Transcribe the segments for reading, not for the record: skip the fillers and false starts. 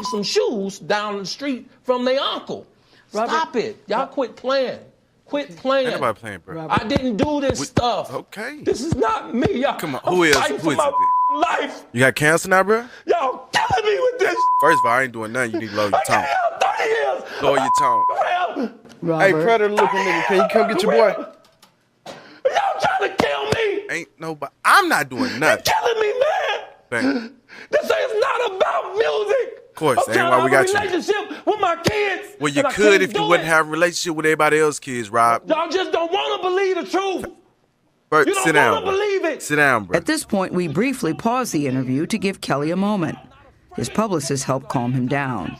need some shoes down the street from their uncle. Robert, Stop it. Y'all quit playing. Quit playing. Ain't nobody playing, bro. I didn't do this stuff. Okay. This is not me. Y'all, Come on. I'm Who is fighting for my it? life. You got cancer now, bro? Y'all killing me with this. First of all, I ain't doing nothing. You need to lower your I tone. got 30 years. Lower your tone. Robert. Hey, predator looking nigga, can you come get your boy? Y'all trying to kill me. Ain't nobody. I'm not doing nothing. Killing me, man. Bang. This is not about music. Of course, I'm ain't trying why to we have got a you. relationship with my kids. Well, you and I could can't if you do wouldn't it. have a relationship with everybody else's kids, Rob. Y'all just don't want to believe the truth. Bert, You don't sit down, want to bro. believe it. Sit down, bro. At this point, we briefly pause the interview to give Kelly a moment. His publicist helped calm him down.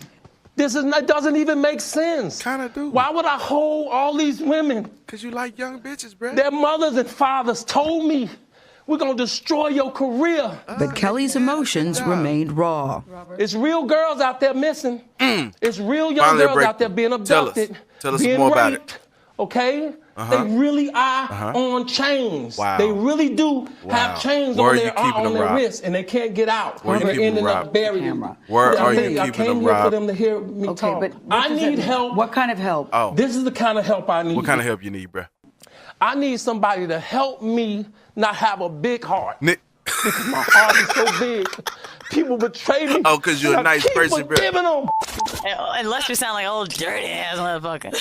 That doesn't even make sense. Kinda do. Why would I hold all these women? Because you like young bitches, bro. Their mothers and fathers told me, we're going to destroy your career. But Kelly's emotions remained raw. It's real girls out there missing. It's real young Finally a girls out there being breakthrough. abducted. Tell us being more about raped, okay? They really are on chains. Wow. They really do have chains Where on are you their, keeping them, their Rob? wrists, and they can't get out. Where are you They're keeping ending them, up Rob? buried. Camera. Where are you I keeping came them, here for Rob? them to hear me Okay, talk. but I need help. What kind of help? Oh, This is the kind of help I need. what kind of help you need, bro? I need somebody to help me not have a big heart. Nick. Because my heart is so big. People betray me. Oh, 'cause you're a and I nice keep person, bro. forgiving them. Unless you sound like old dirty ass motherfucker.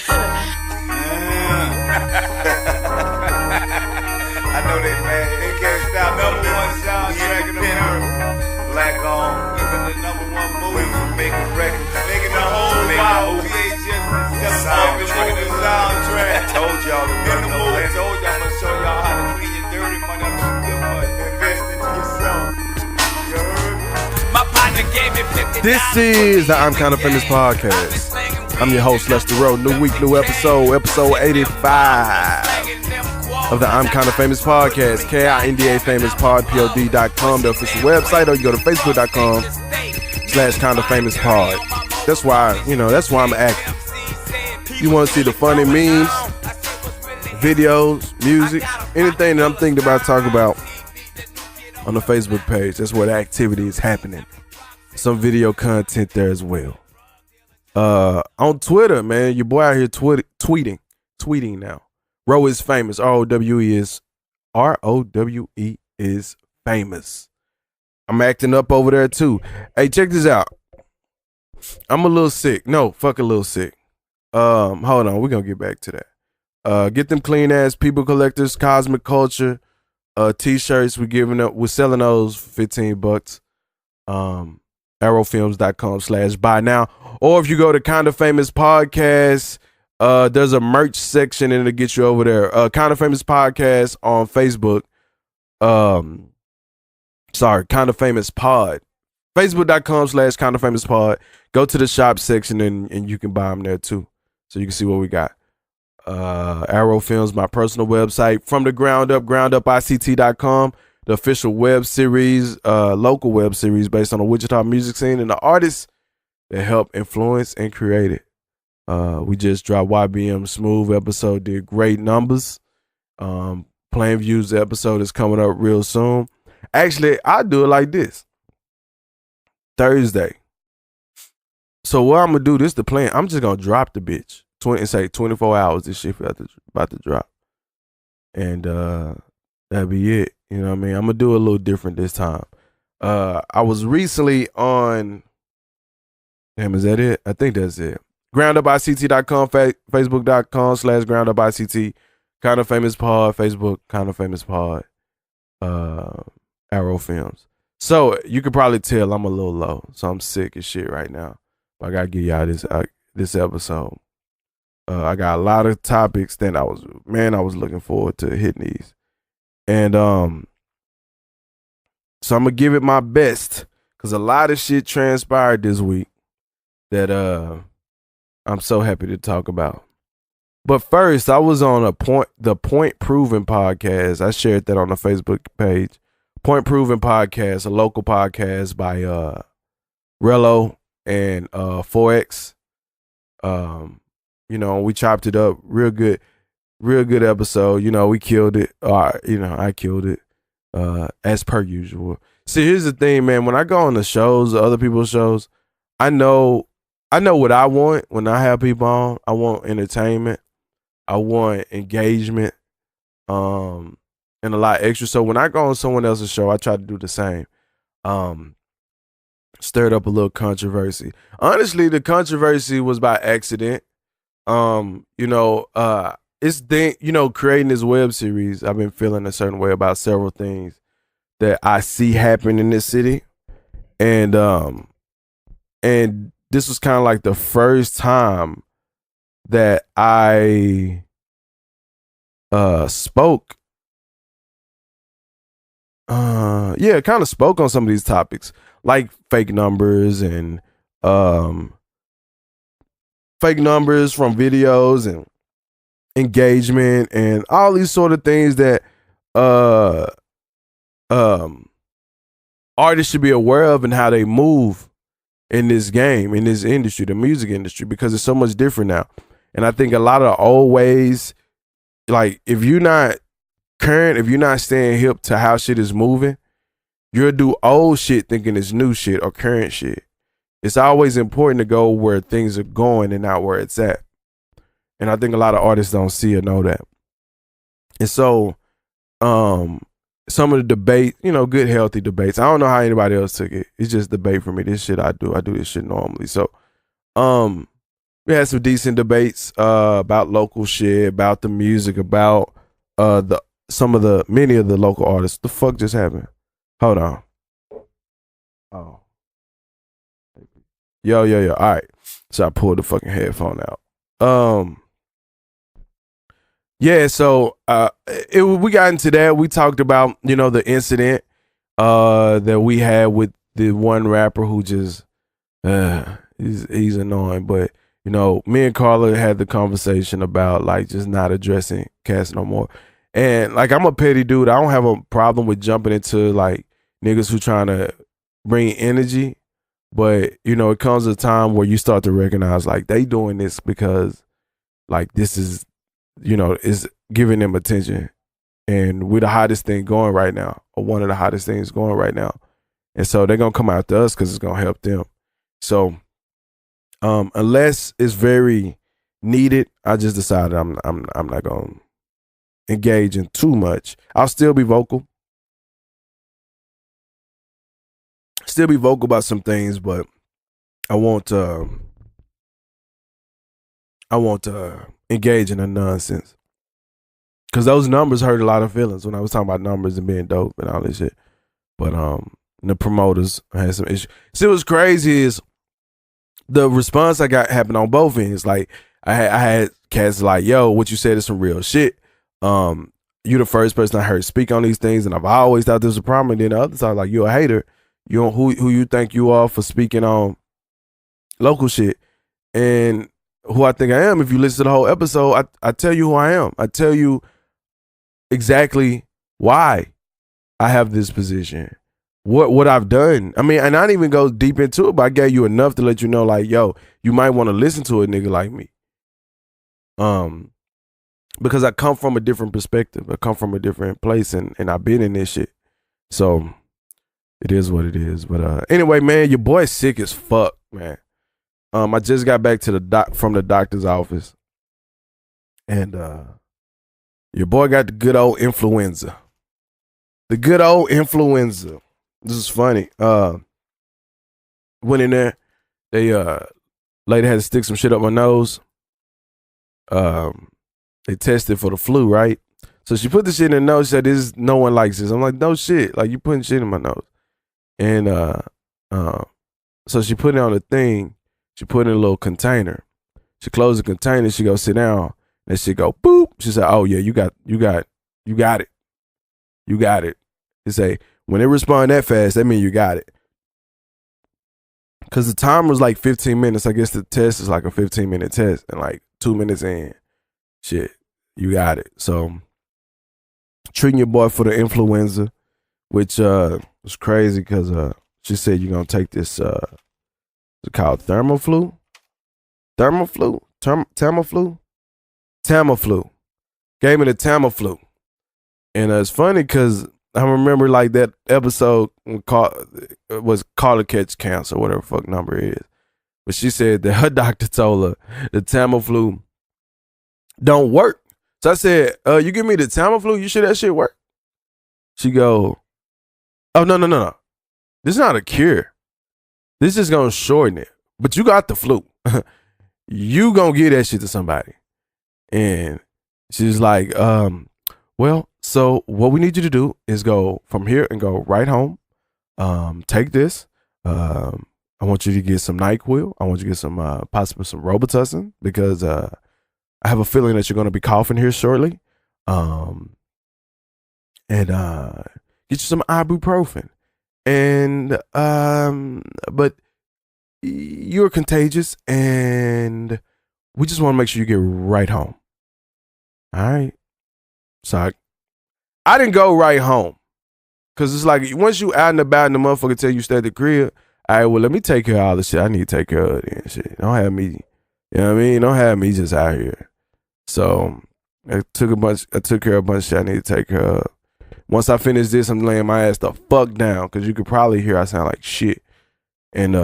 I know they mad. They can't stop. Number one soundtrack in America. Black on. Living the number one movie. We making records. Making the whole wild VHS soundtrack. Told y'all to run the movie. Told y'all I'm gonna show y'all how to clean your dirty money up some good money. Invest into yourself. You heard? My partner gave me 50. This is the I'm Kinda Famous podcast. I'm your host, Lester Rowe. New week, new episode 85 of the I'm Kinda Famous podcast. KINDA Famous Pod, POD.com, the official website, or you go to Facebook.com/Kinda Famous Pod. That's why I'm active. You want to see the funny memes, videos, music, anything that I'm thinking about talking about on the Facebook page. That's where the activity is happening. Some video content there as well. On Twitter, man, your boy out here tweeting now. Rowe is famous. R-O-W-E is famous. I'm acting up over there too. Hey, check this out. I'm a little sick. No, fuck a little sick. Hold on, we're gonna get back to that. Get them clean ass people collectors, cosmic culture, t-shirts. We're selling those for $15. Arrowfilms.com/buy now. Or if you go to Kinda Famous Podcast, there's a merch section and it'll get you over there. Kinda Famous Podcast on Facebook. Kinda Famous Pod. Facebook.com/Kinda Famous Pod. Go to the shop section and you can buy them there too. So you can see what we got. Arrow Films, my personal website. From the ground up, groundupict.com. The official web series, local web series based on the Wichita music scene and the artists that help influence and create it. We just dropped YBM Smooth episode, did great numbers. Plain Views episode is coming up real soon. Actually, I do it like this. Thursday. So what I'm gonna do, this the plan. I'm just gonna drop the bitch. 24 hours this shit about to drop. And that'll be it. You know what I mean? I'm gonna do it a little different this time. I was recently on, damn, is that it? I think that's it. GroundUpICT.com, Facebook.com/GroundUpICT, Kinda Famous Pod, Facebook, Kinda Famous Pod, Arrow Films. So you could probably tell I'm a little low. So I'm sick as shit right now. I gotta give y'all this episode. I got a lot of topics that I was looking forward to hitting these. And so I'm gonna give it my best because a lot of shit transpired this week that I'm so happy to talk about. But first, I was on the Point Proven podcast. I shared that on the Facebook page. Point Proven podcast, a local podcast by Rello and 4X. We chopped it up real good episode. We killed it. I killed it as per usual. See, here's the thing, man. When I go on the shows, other people's shows, I know what I want when I have people on. I want entertainment. I want engagement. And a lot extra. So when I go on someone else's show, I try to do the same. Stirred up a little controversy. Honestly, the controversy was by accident. Creating this web series, I've been feeling a certain way about several things that I see happen in this city. And this was kind of like the first time that I spoke. Kind of spoke on some of these topics, like fake numbers and fake numbers from videos and engagement and all these sort of things that artists should be aware of and how they move in this game, in this industry, the music industry, because it's so much different now. And I think a lot of the old ways, like if you're not current, if you're not staying hip to how shit is moving, you'll do old shit thinking it's new shit or current shit. It's always important to go where things are going and not where it's at. And I think a lot of artists don't see or know that. And so some of the debate, good healthy debates. I don't know how anybody else took it. It's just debate for me. This shit I do this shit normally. So we had some decent debates about local shit, about the music, about many of the local artists. The fuck just happened? Hold on. Oh. Yo. All right. So I pulled the fucking headphone out. So we got into that. We talked about, the incident that we had with the one rapper who just he's annoying. But, me and Carla had the conversation about like just not addressing cats no more. And like I'm a petty dude. I don't have a problem with jumping into like niggas who trying to bring energy. But, it comes a time where you start to recognize like they doing this because like this is, is giving them attention. And we're the hottest thing going right now, or one of the hottest things going right now. And so they're going to come after us because it's going to help them. So unless it's very needed, I just decided I'm not going to engage in too much. I'll still be vocal. Still be vocal about some things, but I won't engage in the nonsense. Cause those numbers hurt a lot of feelings when I was talking about numbers and being dope and all this shit. But the promoters had some issues. See, what's crazy is the response I got happened on both ends. Like I had cats like, yo, what you said is some real shit. You the first person I heard speak on these things, and I've always thought this was a problem. And then the other side, like, you a hater. You don't who you think you are for speaking on local shit. And who I think I am, if you listen to the whole episode, I tell you who I am. I tell you exactly why I have this position. What I've done. I mean, and I didn't even go deep into it, but I gave you enough to let you know, like, yo, you might want to listen to a nigga like me. Because I come from a different perspective. I come from a different place, and I've been in this shit. So it is what it is. But anyway, man, your boy's sick as fuck, man. I just got back to from the doctor's office, and your boy got the good old influenza. The good old influenza. This is funny. Went in there. They lady had to stick some shit up my nose. They tested for the flu, right? So she put the shit in her nose. She said, no one likes this. I'm like, no shit. Like, you putting shit in my nose. And so she put it on the thing. She put it in a little container. She closed the container. She go sit down. And she go, boop. She said, oh yeah, you got it. You got it. She say, when it respond that fast, that means you got it. Cause the timer was like 15 minutes. I guess the test is like a 15-minute test. And like 2 minutes in, shit, you got it. So treating your boy for the influenza, which was crazy because she said you're gonna take this it's called Tamiflu. Gave me the Tamiflu. And it's funny because I remember like that episode was Call to Catch Cancer, whatever fuck number it is. But she said that her doctor told her the Tamiflu don't work. So I said, you give me the Tamiflu, you sure that shit work? She go, oh, no. This is not a cure. This is going to shorten it. But you got the flu. You going to give that shit to somebody. And she's like, well, so what we need you to do is go from here and go right home. Take this. I want you to get some NyQuil. I want you to get some, possibly some Robitussin because I have a feeling that you're going to be coughing here shortly. And get you some ibuprofen. And, but you're contagious and we just want to make sure you get right home. All right. So I didn't go right home. Cause it's like once you out and about and the motherfucker tell you stay at the crib, all right, well, let me take care of all the shit I need to take care of and shit. Don't have me, you know what I mean? Don't have me just out here. So I took care of a bunch of shit I need to take care of. Once I finish this, I'm laying my ass the fuck down because you could probably hear I sound like shit. And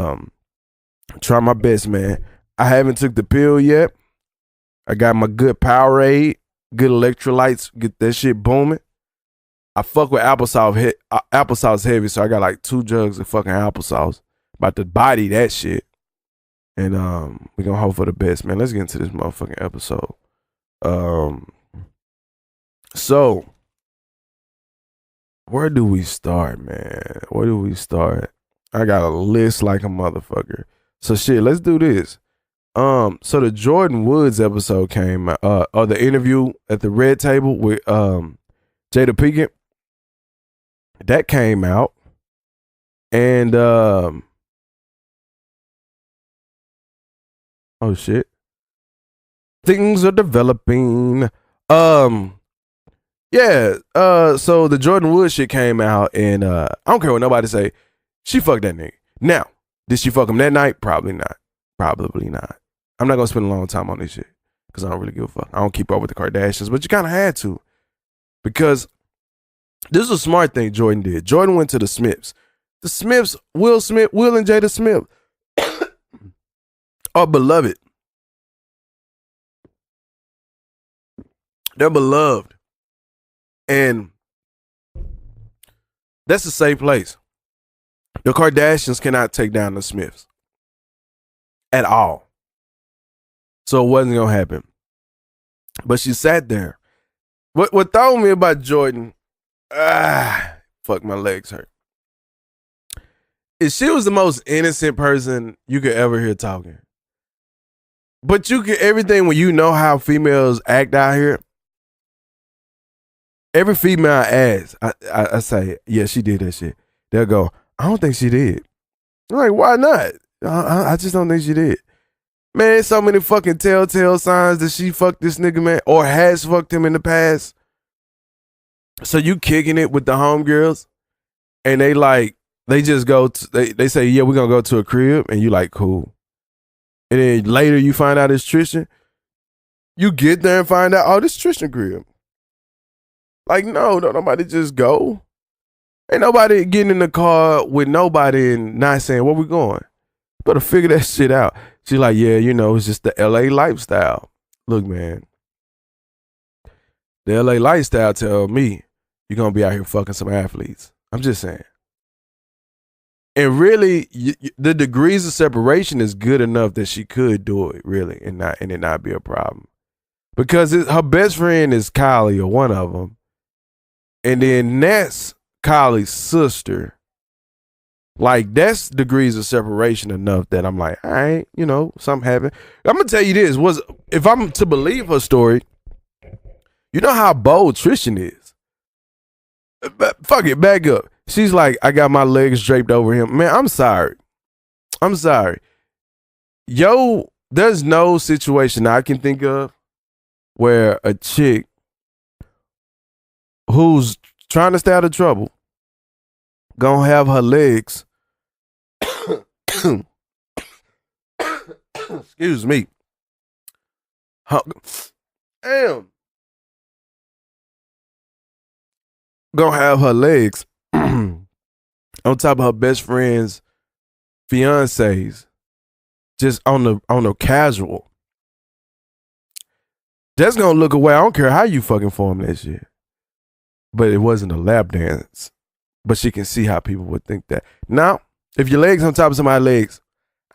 try my best, man. I haven't took the pill yet. I got my good Powerade, good electrolytes, get that shit booming. I fuck with applesauce heavy, so I got like 2 jugs of fucking applesauce. About to body that shit. And we gonna hope for the best, man. Let's get into this motherfucking episode. So where do we start, man? Where do we start? I got a list like a motherfucker. So shit, let's do this. So the Jordan Woods episode came out, or the interview at the Red Table with Jada Pinkett. That came out. And oh shit. Things are developing. Yeah, so the Jordan Woods shit came out, and I don't care what nobody say. She fucked that nigga. Now, did she fuck him that night? Probably not. Probably not. I'm not gonna spend a long time on this shit because I don't really give a fuck. I don't keep up with the Kardashians, but you kind of had to because this is a smart thing Jordan did. Jordan went to the Smiths. The Smiths, Will and Jada Smith are beloved. They're beloved. And that's a safe place. The Kardashians cannot take down the Smiths at all. So it wasn't going to happen. But she sat there. What threw me about Jordan, fuck, my legs hurt, is she was the most innocent person you could ever hear talking. But you get everything when you know how females act out here. Every female I ask, I say, yeah, she did that shit. They'll go, I don't think she did. I'm like, why not? I just don't think she did. Man, so many fucking telltale signs that she fucked this nigga, man, or has fucked him in the past. So you kicking it with the homegirls, and they just go, they say, yeah, we're going to go to a crib, and you like, cool. And then later you find out it's Tristan. You get there and find out, oh, this Tristan crib. Like, no, don't nobody just go. Ain't nobody getting in the car with nobody and not saying, where we going? Better figure that shit out. She's like, yeah, it's just the LA lifestyle. Look, man. The LA lifestyle tell me you're going to be out here fucking some athletes. I'm just saying. And really, the degrees of separation is good enough that she could do it, really, and it not be a problem. Because her best friend is Kylie, or one of them. And then that's Kylie's sister. Like, that's degrees of separation enough that I'm like, all right, something happened. I'm going to tell you this. If I'm to believe her story, you know how bold Tristan is. Fuck it, back up. She's like, I got my legs draped over him. Man, I'm sorry. Yo, there's no situation I can think of where a chick who's trying to stay out of trouble gonna have her legs excuse me, damn, gonna have her legs on top of her best friend's fiance's just on the casual, that's gonna look away. I don't care how you fucking form that shit. But it wasn't a lap dance. But she can see how people would think that. Now, if your legs on top of somebody's legs,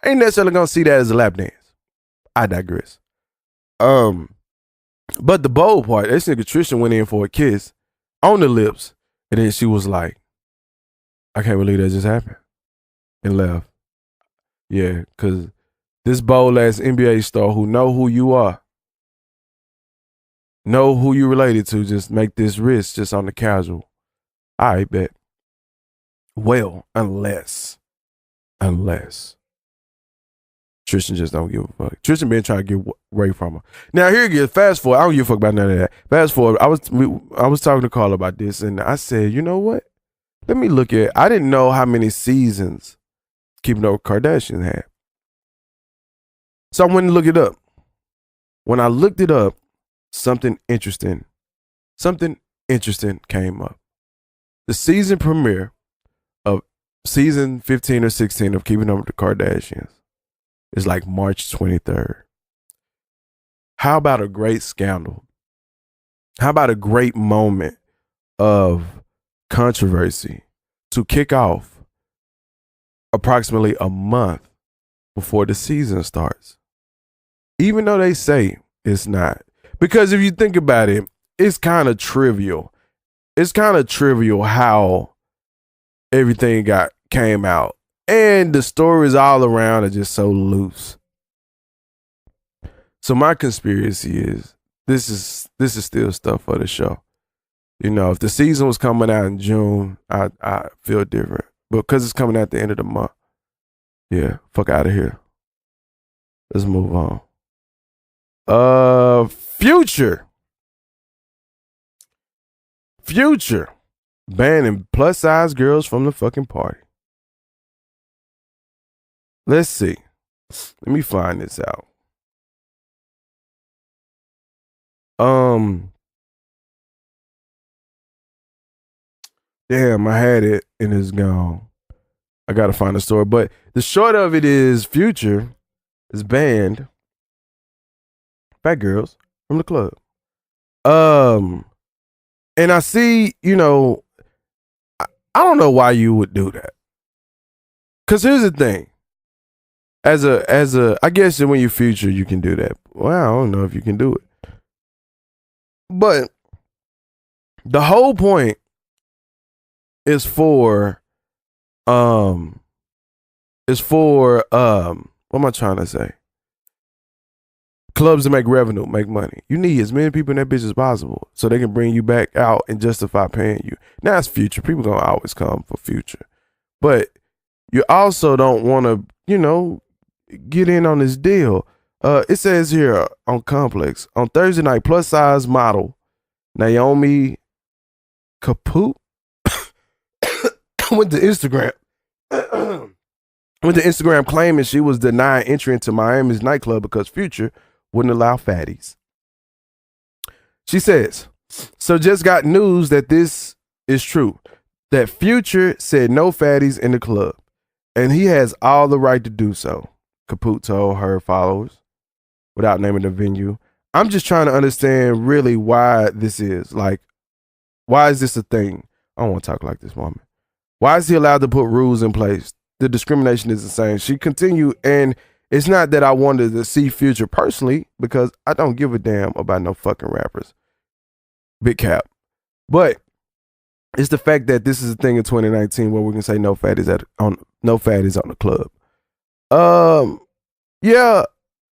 I ain't necessarily gonna see that as a lap dance. I digress. But the bold part, this nigga Tristan went in for a kiss on the lips, and then she was like, I can't believe that just happened. And left. Yeah, because this bold ass NBA star who know who you are, know who you related to, just make this risk just on the casual. All right, bet. Well, unless Tristan just don't give a fuck. Tristan been trying to get away from her. Now here you go. Fast forward. I don't give a fuck about none of that. Fast forward. I was talking to Carl about this, and I said, you know what? Let me look at. I didn't know how many seasons Keeping Up with Kardashians had, so I went and looked it up. When I looked it up, something interesting came up. The season premiere of season 15 or 16 of Keeping Up with the Kardashians is like March 23rd. How about a great scandal? How about a great moment of controversy to kick off approximately a month before the season starts? Even though they say it's not. Because if you think about it, it's kind of trivial. It's kind of trivial how everything came out. And the stories all around are just so loose. So my conspiracy is this is still stuff for the show. You know, if the season was coming out in June, I feel different. But because it's coming out at the end of the month, yeah, fuck out of here. Let's move on. Future banning plus size girls from the fucking party. Let's see. Let me find this out. Damn, I had it and it's gone. I gotta find the story. But the short of it is Future is banned fat girls from the club. And I see, you know, I don't know why you would do that. Cause here's the thing. As a I guess when you're Future, you can do that. Well, I don't know if you can do it. But the whole point is for what am I trying to say? Clubs to make revenue, make money. You need as many people in that bitch as possible so they can bring you back out and justify paying you. Now it's Future. People gonna always come for Future. But you also don't want to, you know, get in on this deal. It says here on Complex, on Thursday night, plus size model Naomi Kaput went to Instagram. Went to Instagram claiming she was denied entry into Miami's nightclub because Future wouldn't allow fatties. She says, so just got news that this is true. That Future said no fatties in the club. And he has all the right to do so, Kaput told her followers without naming the venue. I'm just trying to understand really why this is. Like, why is this a thing? I don't want to talk like this woman. Why is he allowed to put rules in place? The discrimination is insane. She continued, and it's not that I wanted to see Future personally because I don't give a damn about no fucking rappers. Big cap. But it's the fact that this is a thing in 2019 where we can say no fatties on the club. Yeah,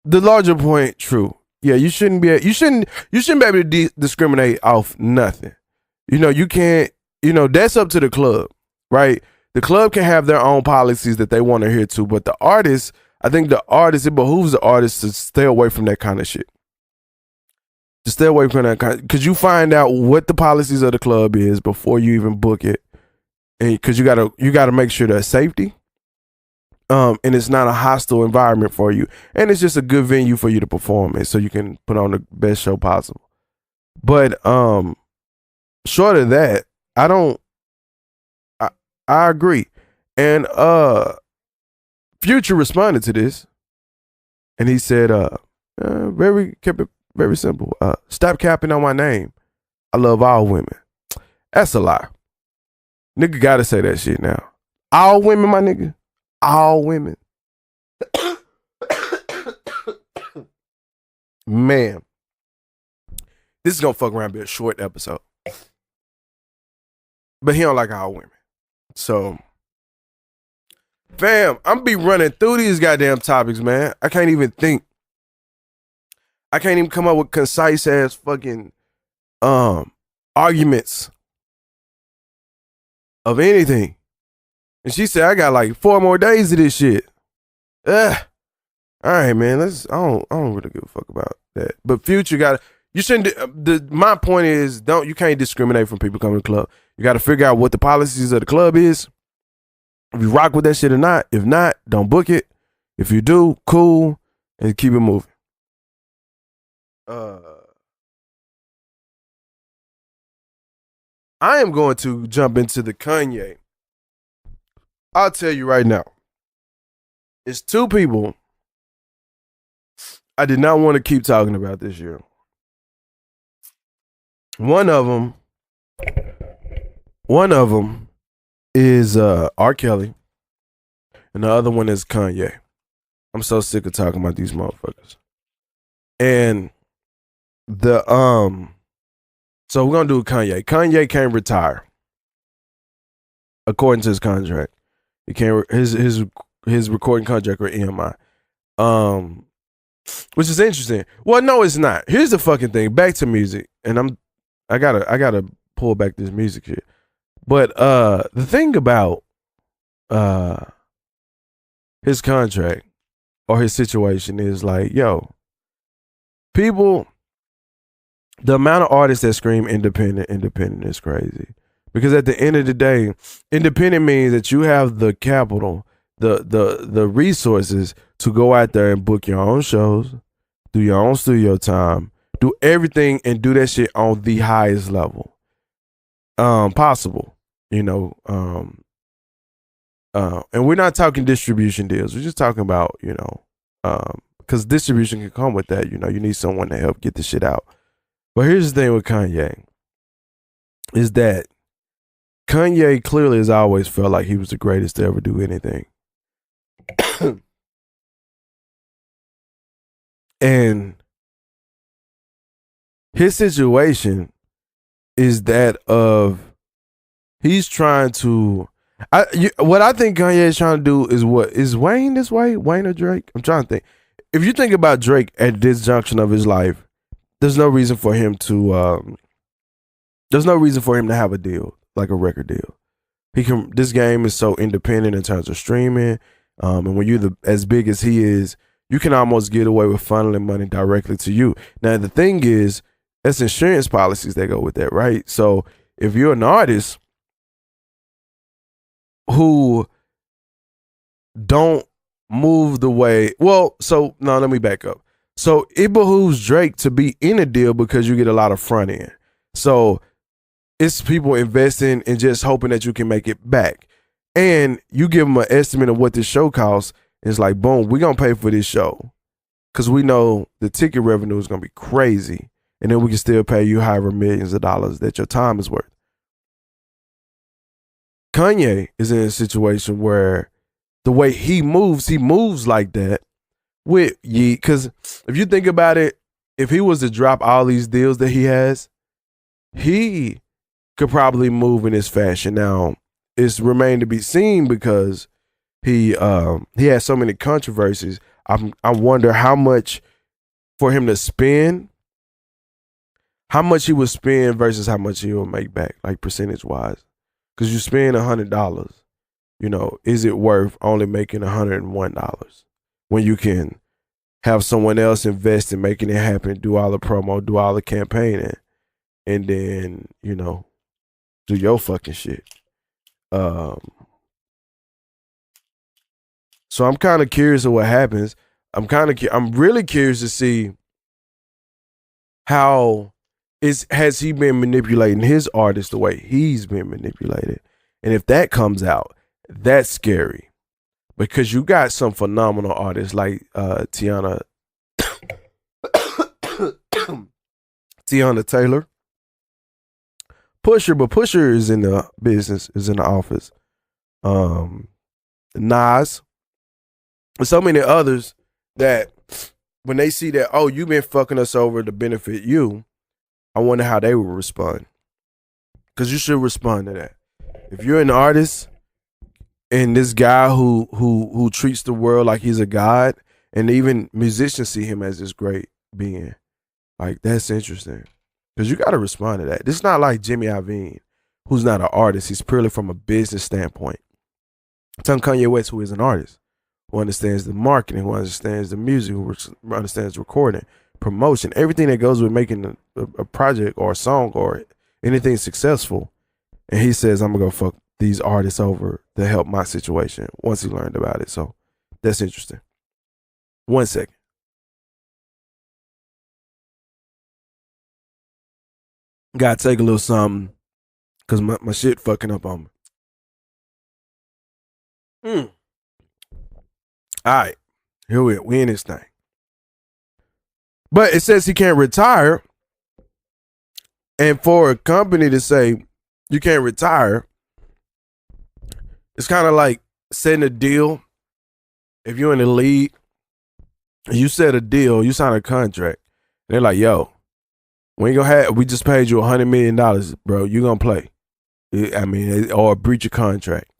the larger point, true. Yeah, you shouldn't be able to discriminate off nothing. You know, you can't, you know, that's up to the club, right? The club can have their own policies that they want to adhere to, but the artist, it behooves the artist to stay away from that kind of shit. To stay away from that kind, because you find out what the policies of the club is before you even book it, and because you gotta make sure there's safety, and it's not a hostile environment for you, and it's just a good venue for you to perform in, so you can put on the best show possible. But short of that, I agree, and Future responded to this. And he said, kept it very simple. Stop capping on my name. I love all women. That's a lie. Nigga gotta say that shit now. All women, my nigga. All women. Man. This is gonna fuck around and be a short episode. But he don't like all women. So, fam, I'm be running through these goddamn topics, man. I can't even think. I can't even come up with concise ass fucking arguments of anything. And she said, I got like 4 more days of this shit. Ugh. All right, man. I don't really give a fuck about that. But Future you shouldn't. My point is, you can't discriminate from people coming to the club. You got to figure out what the policies of the club is. If you rock with that shit or not. If not, don't book it. If you do, cool, and keep it moving. I am going to jump into the Kanye. I'll tell you right now. It's 2 people I did not want to keep talking about this year. One of them is R. Kelly, and the other one is Kanye. I'm so sick of talking about these motherfuckers. And so we're gonna do Kanye. Kanye can't retire, according to his contract. He can't his recording contract with EMI. Which is interesting. Well, no, it's not. Here's the fucking thing. Back to music, and I gotta pull back this music shit. But the thing about his contract or his situation is like, yo, people, the amount of artists that scream independent is crazy. Because at the end of the day, independent means that you have the capital, the resources to go out there and book your own shows, do your own studio time, do everything and do that shit on the highest level possible, you know. And we're not talking distribution deals. We're just talking about, you know, because distribution can come with that. You know, you need someone to help get the shit out. But here's the thing with Kanye is that Kanye clearly has always felt like he was the greatest to ever do anything. And his situation is that of he's trying to what I think Kanye is trying to do is what is Wayne this way? Wayne or Drake? I'm trying to think. If you think about Drake at this junction of his life, there's no reason for him to have a deal, like a record deal. This game is so independent in terms of streaming. And when you're as big as he is, you can almost get away with funneling money directly to you. Now, the thing is, that's insurance policies that go with that, right? So if you're an artist who don't move the way, let me back up. So it behooves Drake to be in a deal because you get a lot of front end. So it's people investing and just hoping that you can make it back. And you give them an estimate of what this show costs. It's like, boom, we're going to pay for this show because we know the ticket revenue is going to be crazy. And then we can still pay you however millions of dollars that your time is worth. Kanye is in a situation where the way he moves like that with Ye. Because if you think about it, if he was to drop all these deals that he has, he could probably move in his fashion. Now, it's remained to be seen because he has so many controversies. I wonder how much for him to spend, how much he would spend versus how much he will make back, like percentage wise. Because you spend $100, you know, is it worth only making $101 when you can have someone else invest in making it happen, do all the promo, do all the campaigning, and then, you know, do your fucking shit. So I'm kind of curious of what happens. I'm really curious to see has he been manipulating his artist the way he's been manipulated? And if that comes out, that's scary because you got some phenomenal artists like Tiana Tiana Taylor. Pusher, but Pusher is in the business, is in the office. Nas. And so many others that when they see that, oh, you've been fucking us over to benefit you, I wonder how they will respond. Because you should respond to that. If you're an artist and this guy who treats the world like he's a god, and even musicians see him as this great being, like, that's interesting. Because you got to respond to that. This is not like Jimmy Iovine, who's not an artist. He's purely from a business standpoint. I'm talking Kanye West, who is an artist, who understands the marketing, who understands the music, who understands recording, promotion, everything that goes with making a project or a song or anything successful. And he says, I'm going to go fuck these artists over to help my situation once he learned about it. So that's interesting. 1 second. Gotta take a little something because my shit fucking up on me. All right. Here we in this thing. But it says he can't retire. And for a company to say you can't retire, it's kind of like setting a deal. If you're in the league, you set a deal, you sign a contract. They're like, yo, we just paid you $100 million, bro. You gonna play. I mean, or breach of contract.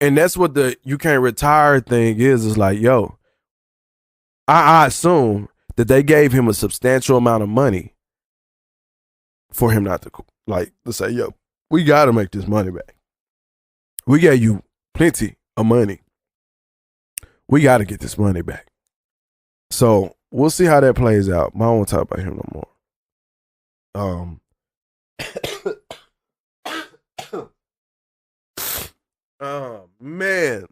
And that's what the you can't retire thing is. It's like, yo, I assume that they gave him a substantial amount of money for him not to, like, to say, yo, we got to make this money back. We gave you plenty of money. We got to get this money back. So we'll see how that plays out. I don't want to talk about him no more. Oh, man.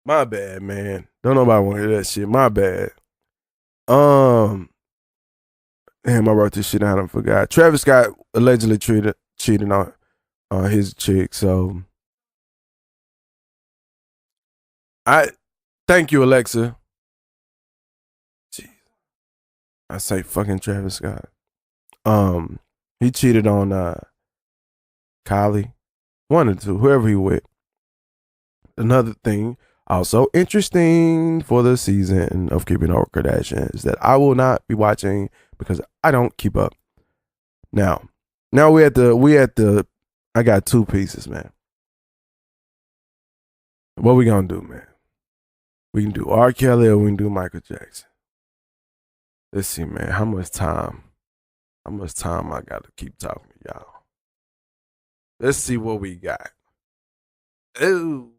My bad, man. Don't nobody want to hear that shit. My bad. Damn, I wrote this shit down and forgot. Travis Scott allegedly cheating on his chick. So thank you, Alexa. Jeez. I say fucking Travis Scott. He cheated on Kylie. One or two, whoever he with. Another thing, also interesting for the season of Keeping Up with Kardashians, that I will not be watching because I don't keep up. Now we at the I got two pieces, man. What we gonna do, man? We can do R. Kelly or we can do Michael Jackson. Let's see, man. How much time I gotta keep talking to y'all? Let's see what we got. Ooh.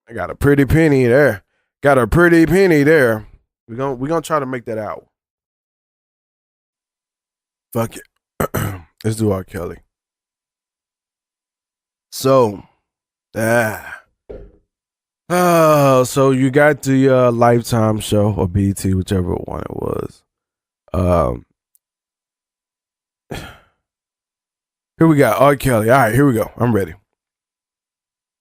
I got a pretty penny there. We're gonna try to make that out. Fuck it. Let's do R. Kelly. So, so you got the Lifetime show or BT, whichever one it was. Here we got R. Kelly. All right, here we go. I'm ready.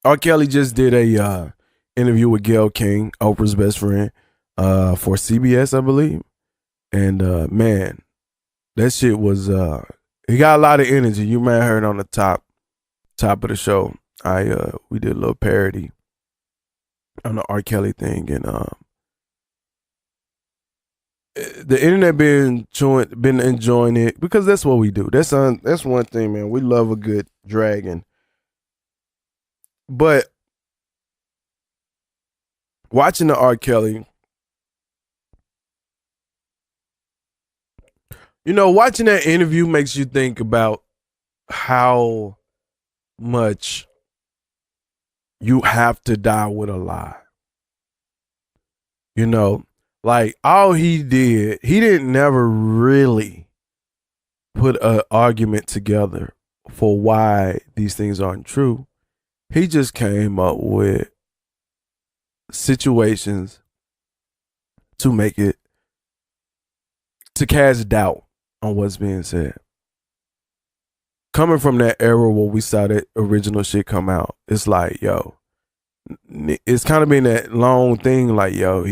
R. Kelly just did a interview with Gayle King, Oprah's best friend, for CBS, I believe. And man, that shit was he got a lot of energy. You may have heard on the top of the show. We did a little parody on the R. Kelly thing, and the internet been enjoying it because that's what we do. That's one thing, man. We love a good dragging. But watching the R. Kelly, watching that interview makes you think about how much you have to die with a lie. Like, all he did, he didn't never really put an argument together for why these things aren't true. He just came up with situations to cast doubt on what's being said. Coming from that era where we saw that original shit come out, it's like, yo, it's kind of been that long thing, like, yo,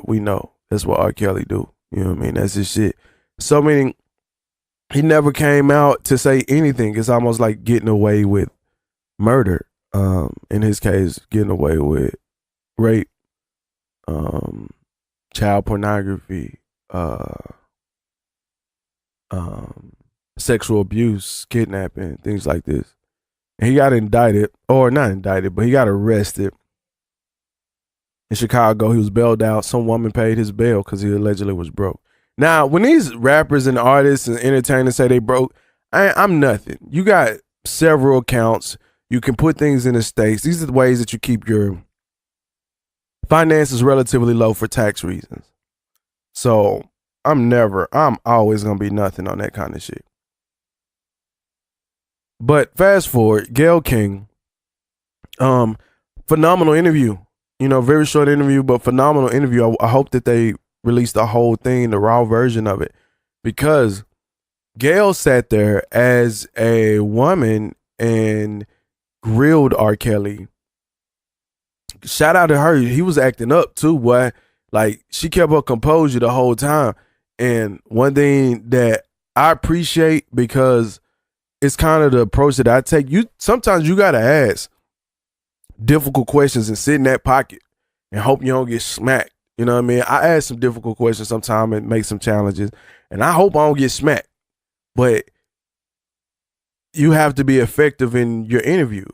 we know that's what R. Kelly do. You know what I mean? That's his shit. So many. He never came out to say anything. It's almost like getting away with murder. In his case, getting away with rape, child pornography, sexual abuse, kidnapping, things like this. And he got indicted, or not indicted, but he got arrested in Chicago. He was bailed out. Some woman paid his bail because he allegedly was broke. Now, when these rappers and artists and entertainers say they broke, I'm nothing. You got several accounts. You can put things in the States. These are the ways that you keep your finances relatively low for tax reasons. So I'm always going to be nothing on that kind of shit. But fast forward, Gayle King, phenomenal interview. Very short interview, but phenomenal interview. I hope that they release the whole thing, the raw version of it, because Gayle sat there as a woman and grilled R. Kelly. Shout out to her. He was acting up too, boy. Like, she kept her composure the whole time. And one thing that I appreciate, because it's kind of the approach that I take. Sometimes you gotta ask difficult questions and sit in that pocket and hope you don't get smacked. You know what I mean? I ask some difficult questions sometimes and make some challenges, and I hope I don't get smacked. But you have to be effective in your interview.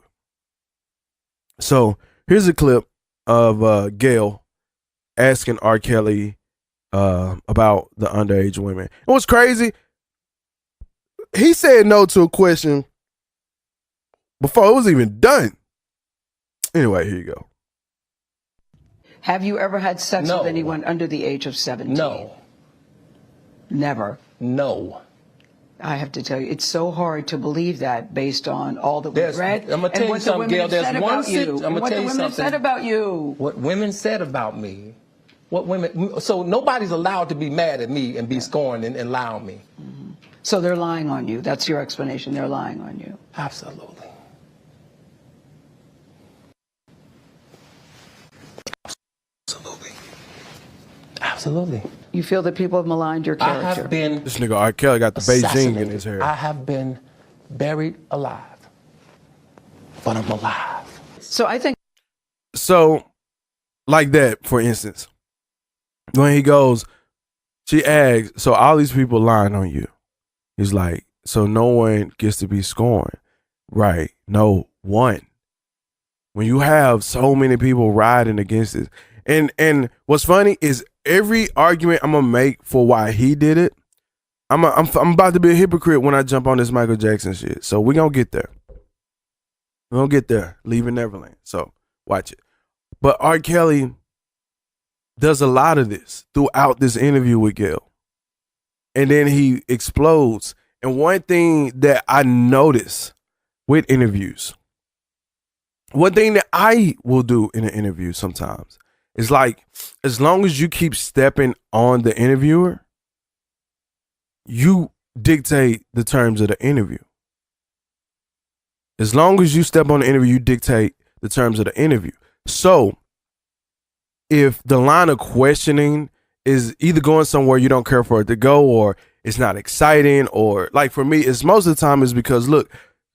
So here's a clip of Gayle asking R. Kelly about the underage women. And what's crazy, he said no to a question before it was even done. Anyway, here you go. Have you ever had sex No. with anyone under the age of 17? No. Never. No. I have to tell you, it's so hard to believe that based on all that we've There's- read I'm gonna tell and you what the something, women Gayle, have there's said one about sit- you. I'm gonna and what tell the you women have something. said about you. What women said about me, so nobody's allowed to be mad at me and be scorned and lie on me. So they're lying on you. That's your explanation. They're lying on you. Absolutely. Absolutely. You feel that people have maligned your I character. have been This nigga R. Kelly got the Beijing in assassinated. his hair. I have been buried alive, but I'm alive. So I think So, like that, for instance, when he goes, she asks, so all these people lying on you. He's like, so no one gets to be scorned. Right. No one. When you have so many people riding against it. And what's funny is every argument I'm gonna make for why he did it, I'm about to be a hypocrite when I jump on this Michael Jackson shit. So we're gonna get there. We're gonna get there. Leaving Neverland. So watch it. But R. Kelly does a lot of this throughout this interview with Gayle. And then he explodes. And one thing that I notice with interviews, one thing that I will do in an interview sometimes is, like, as long as you keep stepping on the interviewer, you dictate the terms of the interview. As long as you step on the interview, you dictate the terms of the interview. So if the line of questioning is either going somewhere you don't care for it to go, or it's not exciting, or, like, for me, it's most of the time is because, look,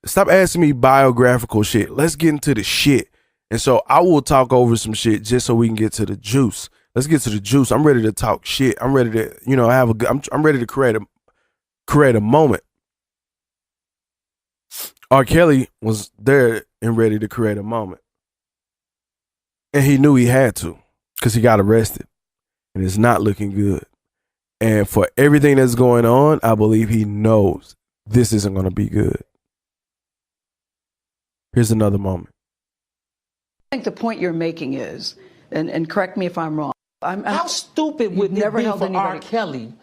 stop asking me biographical shit. Let's get into the shit. And so I will talk over some shit just so we can get to the juice. Let's get to the juice. I'm ready to talk shit. I'm ready to, have a good, I'm ready to create a moment. R. Kelly was there and ready to create a moment. And he knew he had to, because he got arrested. And it's not looking good. And for everything that's going on, I believe he knows this isn't going to be good. Here's another moment. I think the point you're making is, and correct me if I'm wrong. How stupid would never it be held for R. anybody- Kelly,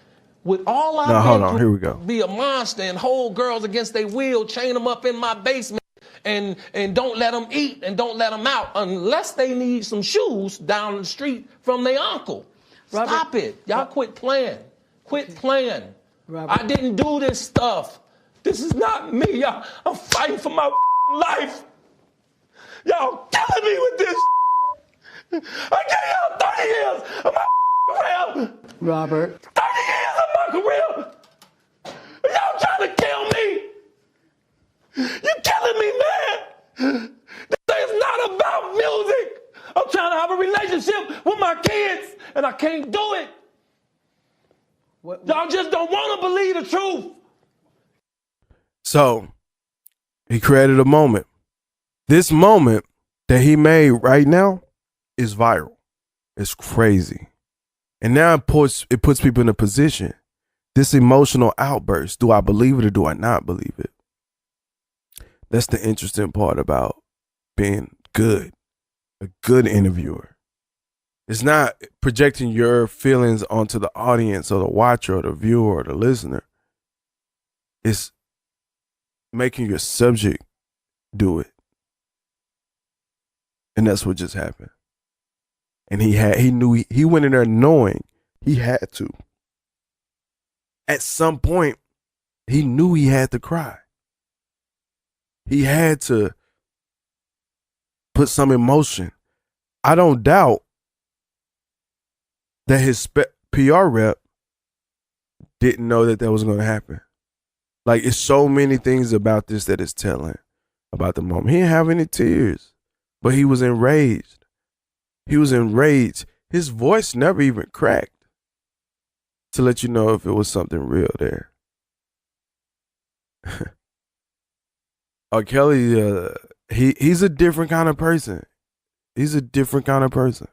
with all I've Now, hold been on. through, Here we go. be a monster and hold girls against their will, chain them up in my basement, and don't let them eat and don't let them out unless they need some shoes down the street from their uncle. Robert, Stop it. Y'all quit playing. Quit playing. Robert. I didn't do this stuff. This is not me. Y'all, I'm fighting for my life. Y'all killing me with this. I gave y'all 30 years of my prayer. Robert. 30 career. Y'all trying to kill me. You killing me, man. This is not about music. I'm trying to have a relationship with my kids, and I can't do it. Y'all just don't want to believe the truth. So he created a moment. This moment that he made right now is viral. It's crazy. And now it puts people in a position. This emotional outburst, do I believe it or do I not believe it? That's the interesting part about being good, a good interviewer. It's not projecting your feelings onto the audience or the watcher or the viewer or the listener. It's making your subject do it. And that's what just happened. And he went in there knowing he had to. At some point, he knew he had to cry. He had to put some emotion. I don't doubt that his PR rep didn't know that was going to happen. Like, it's so many things about this that is telling about the moment. He didn't have any tears, but he was enraged. He was enraged. His voice never even cracked to let you know if it was something real there. R. Kelly, he's a different kind of person. He's a different kind of person.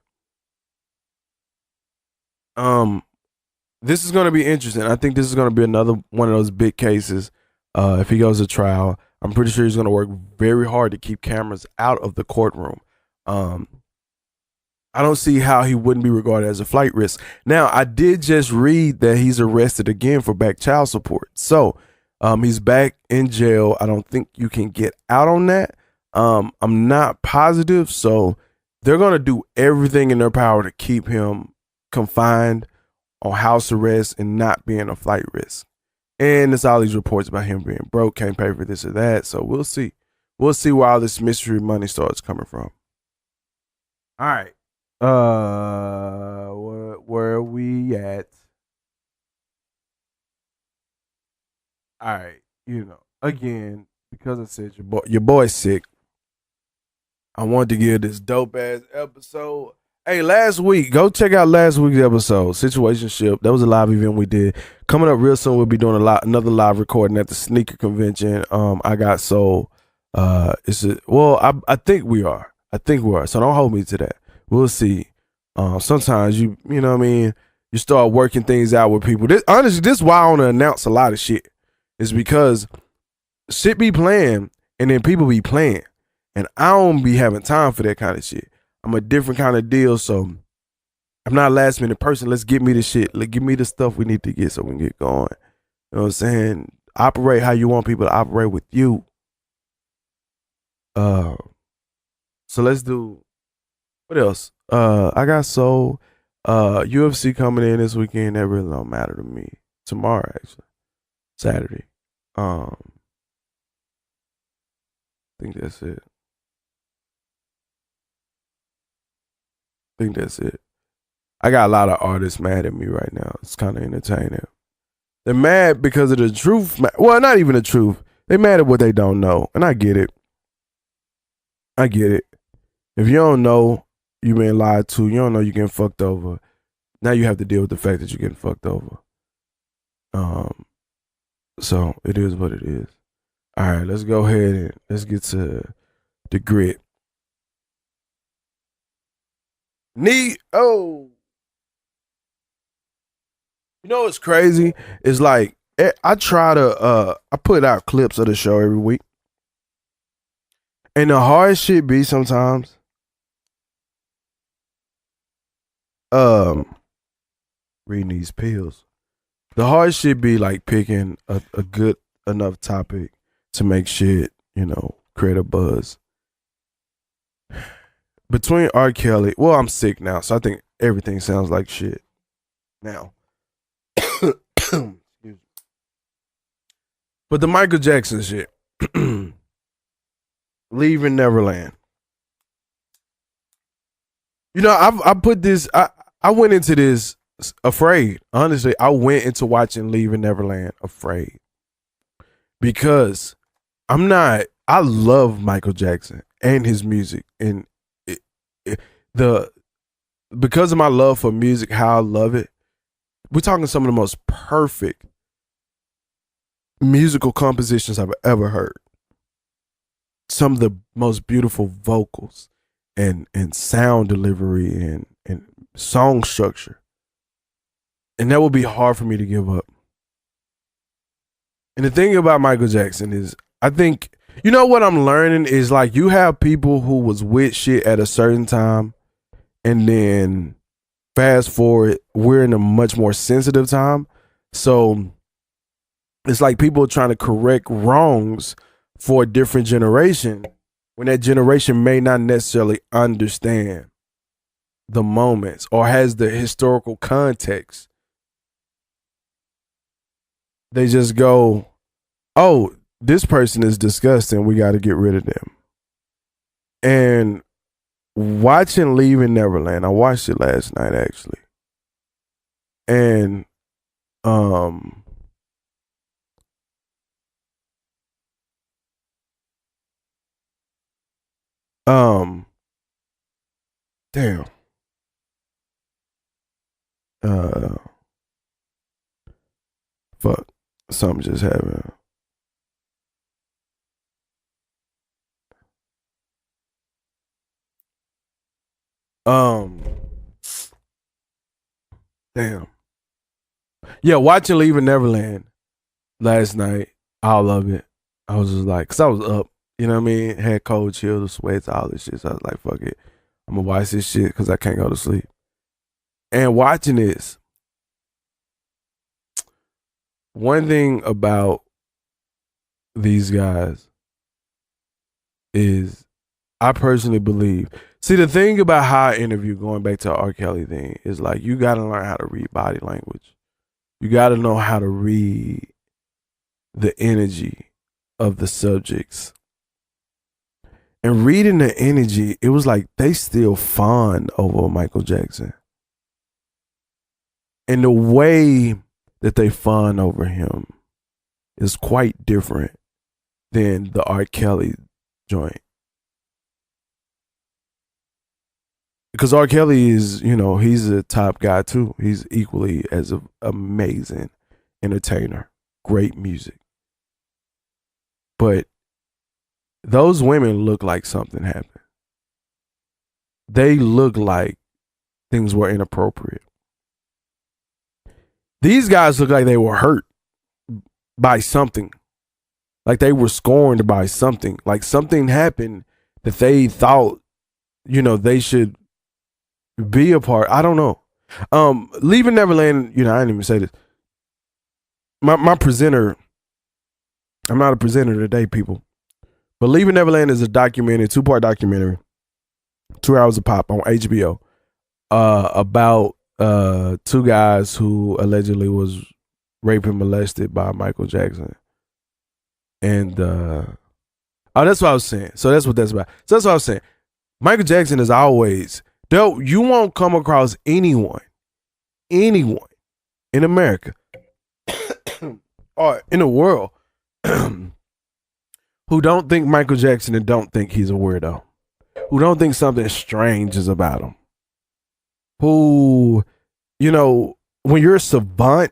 This is going to be interesting. I think this is going to be another one of those big cases. If he goes to trial, I'm pretty sure he's going to work very hard to keep cameras out of the courtroom. I don't see how he wouldn't be regarded as a flight risk. Now, I did just read that he's arrested again for back child support. So he's back in jail. I don't think you can get out on that. I'm not positive. So they're going to do everything in their power to keep him confined on house arrest and not being a flight risk. And there's all these reports about him being broke, can't pay for this or that. So we'll see. We'll see where all this mystery money starts coming from. All right. Where are we at? All right. Again, because I said your boy's sick, I wanted to give this dope ass episode. Hey, last week, go check out last week's episode, Situationship. That was a live event we did. Coming up real soon, we'll be doing another live recording at the sneaker convention. I got sold. I think we are. So don't hold me to that. We'll see. Sometimes you know what I mean, you start working things out with people. Honestly, this is why I want to announce a lot of shit. It's because shit be playing and then people be playing. And I don't be having time for that kind of shit. I'm a different kind of deal, so I'm not a last minute person. Let's get me the shit. Give me the stuff we need to get so we can get going. You know what I'm saying? Operate how you want people to operate with you. So let's do, what else? I got soul. UFC coming in this weekend. That really don't matter to me. Tomorrow, actually. Saturday. I think that's it. I got a lot of artists mad at me right now. It's kind of entertaining. They're mad because of the truth. Well, not even the truth. They mad at what they don't know. And I get it. If you don't know, you been lied to. You don't know you're getting fucked over. Now you have to deal with the fact that you're getting fucked over. So it is what it is. All right, let's go ahead and let's get to the grit. You know what's crazy? It's like I try to I put out clips of the show every week. And the hard shit be sometimes reading these pills. The hard shit be like picking a good enough topic to make shit, create a buzz. Between R. Kelly, well, I'm sick now, so I think everything sounds like shit now. But the Michael Jackson shit, Leaving Neverland. I put this. I went into this Afraid. Honestly, I went into watching Leaving Neverland afraid because I love Michael Jackson and his music, and the because of my love for music, how I love it. We're talking some of the most perfect musical compositions I've ever heard. Some of the most beautiful vocals and sound delivery and song structure. And that would be hard for me to give up. And the thing about Michael Jackson is, I think, you know what I'm learning is, like, you have people who was with shit at a certain time, and then fast forward, we're in a much more sensitive time. So it's like people trying to correct wrongs for a different generation when that generation may not necessarily understand the moments or has the historical context. They just go, oh, this person is disgusting, we got to get rid of them. And watching Leaving Neverland, I watched it last night actually. And damn. Fuck. Something just happened. Damn. Yeah, watching Leaving Neverland last night, all of it. I was just like, cause I was up, you know what I mean? Had cold chills, sweats, all this shit. So I was like, fuck it. I'm gonna watch this shit cause I can't go to sleep. And watching this, one thing about these guys is I personally believe. See, the thing about how I interview, going back to the R. Kelly thing, is like you got to learn how to read body language. You got to know how to read the energy of the subjects. And reading the energy, it was like they still fawn over Michael Jackson. And the way that they fawn over him is quite different than the R. Kelly joint. Because R. Kelly is, you know, he's a top guy too. He's equally as an amazing entertainer. Great music. But those women look like something happened. They look like things were inappropriate. These guys look like they were hurt by something. Like they were scorned by something. Like something happened that they thought, you know, they should be a part. I don't know. Leaving Neverland, you know, I didn't even say this. My presenter, I'm not a presenter today, people. But Leaving Neverland is a documentary, 2-part documentary, 2 hours a pop on HBO, about 2 guys who allegedly was raped and molested by Michael Jackson. And that's what I was saying. So that's what that's about. So that's what I was saying. Michael Jackson is always, though, you won't come across anyone in America or in the world who don't think Michael Jackson and don't think he's a weirdo, who don't think something strange is about him, who, you know, when you're a savant,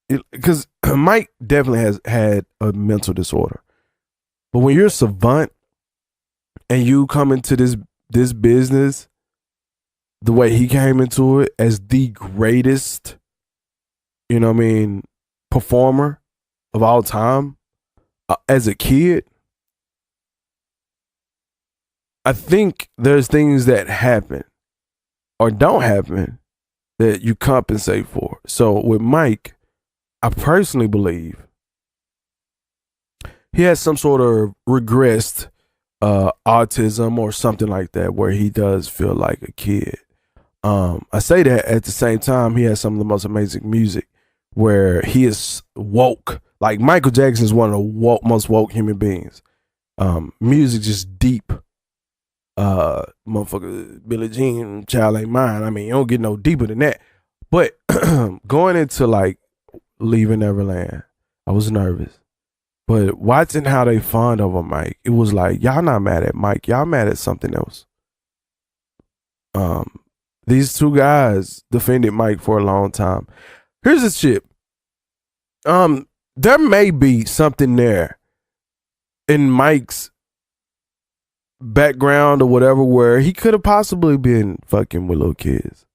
because Mike definitely has had a mental disorder, but when you're a savant and you come into this business the way he came into it as the greatest, you know what I mean, performer of all time, as a kid, I think there's things that happen or don't happen that you compensate for. So with Mike, I personally believe he has some sort of regressed autism or something like that, where he does feel like a kid. I say that at the same time, he has some of the most amazing music where he is woke. Like Michael Jackson is one of the most woke human beings. Music just deep. motherfucker Billie Jean, Child Ain't Mine. I mean, you don't get no deeper than that. But going into like Leaving Neverland, I was nervous. But watching how they fawned over Mike, it was like, y'all not mad at Mike, y'all mad at something else. These two guys defended Mike for a long time. Here's the shit. There may be something there in Mike's background or whatever where he could have possibly been fucking with little kids.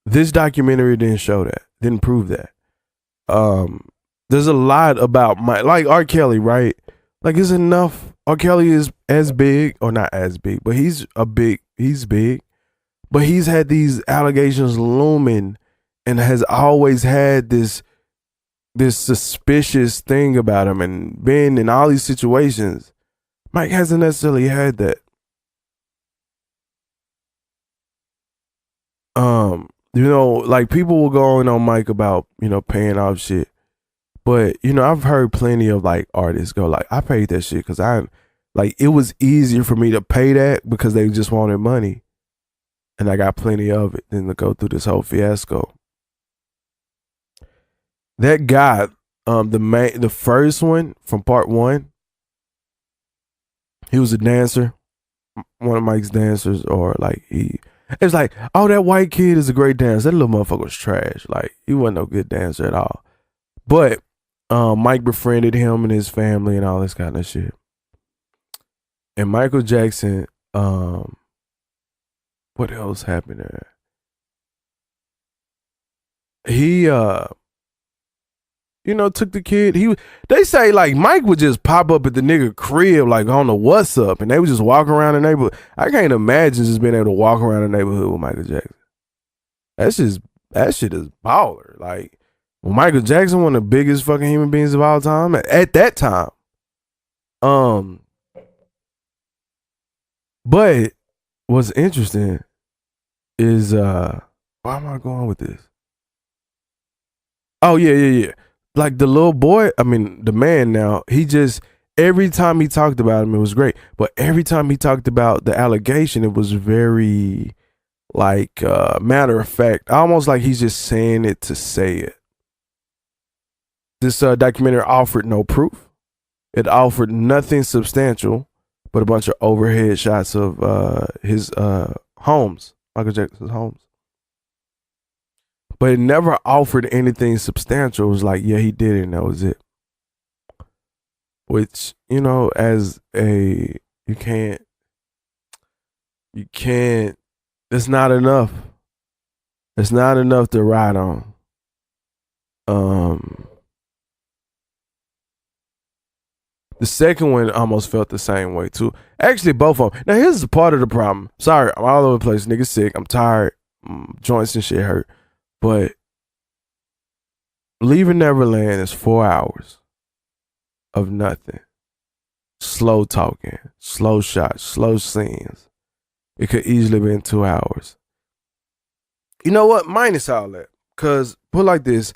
This documentary didn't show that, didn't prove that. There's a lot about Mike, like R. Kelly, right? Like, it's enough. R. Kelly is as big, or not as big, but he's big, but he's had these allegations looming and has always had this suspicious thing about him and been in all these situations. Mike hasn't necessarily had that. Like, people will go on Mike about, paying off shit. But, I've heard plenty of like artists go like, I paid that shit because it was easier for me to pay that because they just wanted money. And I got plenty of it than to go through this whole fiasco. That guy, the first one from part 1, he was a dancer, one of Mike's dancers, or like it's like, oh, that white kid is a great dancer. That little motherfucker was trash. Like, he wasn't no good dancer at all. But Mike befriended him and his family and all this kind of shit. And Michael Jackson, what else happened there? He took the kid. They say like Mike would just pop up at the nigga crib like on the what's up, and they would just walk around the neighborhood. I can't imagine just being able to walk around the neighborhood with Michael Jackson. That shit is baller. Like, well, Michael Jackson, one of the biggest fucking human beings of all time at that time. But what's interesting is why am I going with this? Oh yeah. Like the little boy, the man now, he just, every time he talked about him, it was great. But every time he talked about the allegation, it was very like matter of fact, almost like he's just saying it to say it. This documentary offered no proof. It offered nothing substantial but a bunch of overhead shots of his homes, Michael Jackson's homes. But it never offered anything substantial. It was like, yeah, he did it and that was it. Which, as you can't, it's not enough. It's not enough to ride on. The second one almost felt the same way too. Actually, both of them. Now, here's the part of the problem. Sorry, I'm all over the place. Nigga sick. I'm tired. Joints and shit hurt. But Leaving Neverland is 4 hours of nothing. Slow talking, slow shots, slow scenes. It could easily be in 2 hours. You know what? Minus all that. Because, put it like this.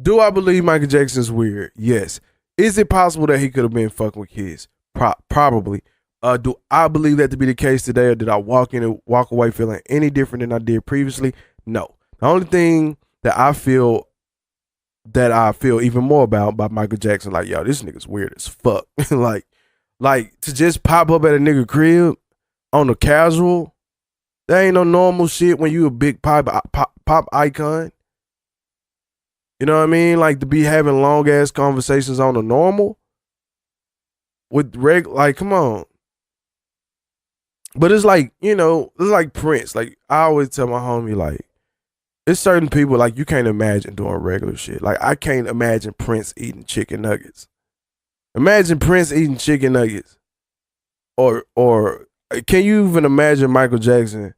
Do I believe Michael Jackson's weird? Yes. Is it possible that he could have been fucking with kids? Probably. Do I believe that to be the case today, or did I walk away feeling any different than I did previously? No. The only thing that I feel even more about by Michael Jackson, like, yo, this nigga's weird as fuck. like to just pop up at a nigga crib on the casual, that ain't no normal shit when you a big pop icon. You know what I mean? Like, to be having long ass conversations on the normal with like, come on. But it's like, it's like Prince. Like, I always tell my homie, like, there's certain people, like, you can't imagine doing regular shit. Like, I can't imagine Prince eating chicken nuggets. Imagine Prince eating chicken nuggets. Or can you even imagine Michael Jackson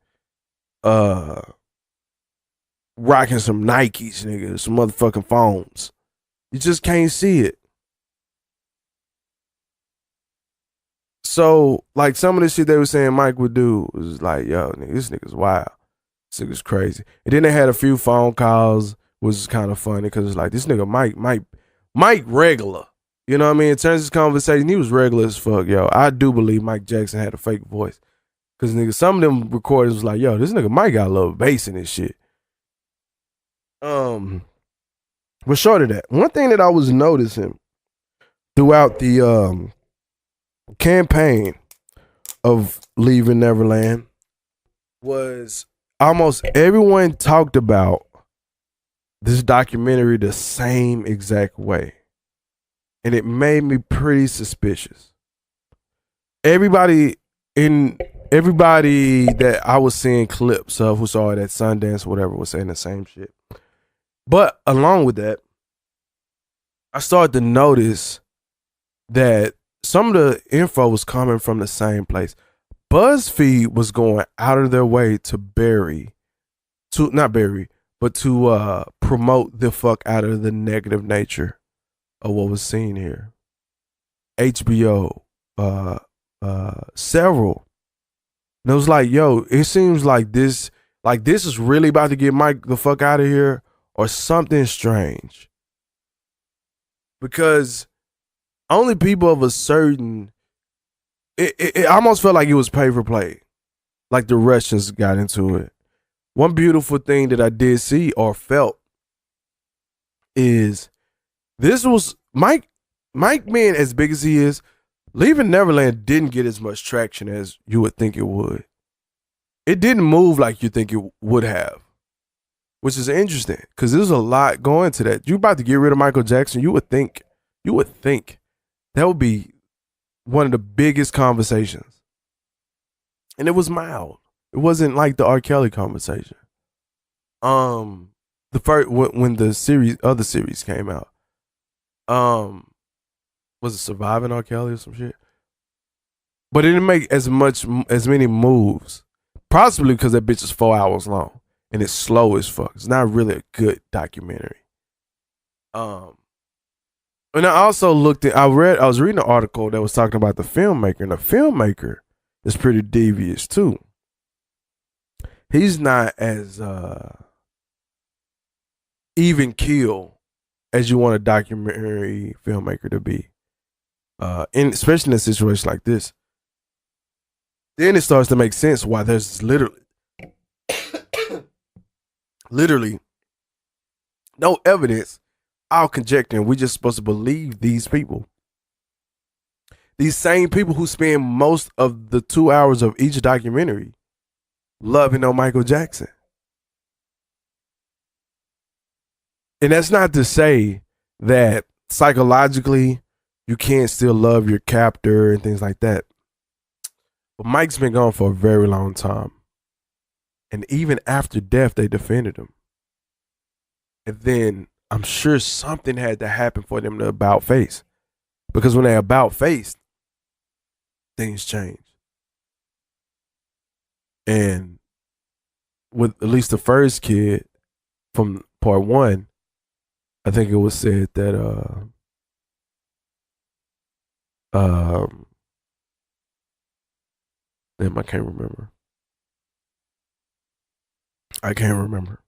rocking some Nikes, nigga, some motherfucking phones? You just can't see it. So, like, some of the shit they were saying Mike would do was like, yo, nigga, this nigga's wild. This nigga's crazy. And then they had a few phone calls, which is kind of funny because it's like, this nigga Mike regular. You know what I mean? In terms of this conversation, he was regular as fuck, yo. I do believe Mike Jackson had a fake voice. Cause nigga, some of them recordings was like, yo, this nigga Mike got a little bass in his shit. But short of that, one thing that I was noticing throughout the campaign of Leaving Neverland was almost everyone talked about this documentary the same exact way. And it made me pretty suspicious. Everybody that I was seeing clips of who saw it at Sundance or whatever was saying the same shit. But along with that, I started to notice that some of the info was coming from the same place. BuzzFeed was going out of their way to promote the fuck out of the negative nature of what was seen here. HBO, several. And it was like, yo, it seems like this is really about to get Mike the fuck out of here or something strange. Because only people of a certain, it almost felt like it was pay for play. Like the Russians got into it. One beautiful thing that I did see or felt is this was Mike being as big as he is, Leaving Neverland didn't get as much traction as you would think it would. It didn't move like you think it would have, which is interesting because there's a lot going to that. You about to get rid of Michael Jackson, you would think that would be one of the biggest conversations. And it was mild. It wasn't like the R. Kelly conversation. The first when the other series came out. Was it Surviving R. Kelly or some shit? But it didn't make as many moves. Possibly because that bitch is 4 hours long and it's slow as fuck. It's not really a good documentary. And I also I was reading an article that was talking about the filmmaker, and the filmmaker is pretty devious too. He's not as even keel as you want a documentary filmmaker to be. And especially in a situation like this. Then it starts to make sense why there's literally no evidence. I'll conjecture, we're just supposed to believe these people. These same people who spend most of the 2 hours of each documentary loving on Michael Jackson. And that's not to say that psychologically you can't still love your captor and things like that. But Mike's been gone for a very long time. And even after death, they defended him. And then I'm sure something had to happen for them to about face. Because when they about face, things change. And with at least the first kid from part one, I think it was said that damn, I can't remember. I can't remember.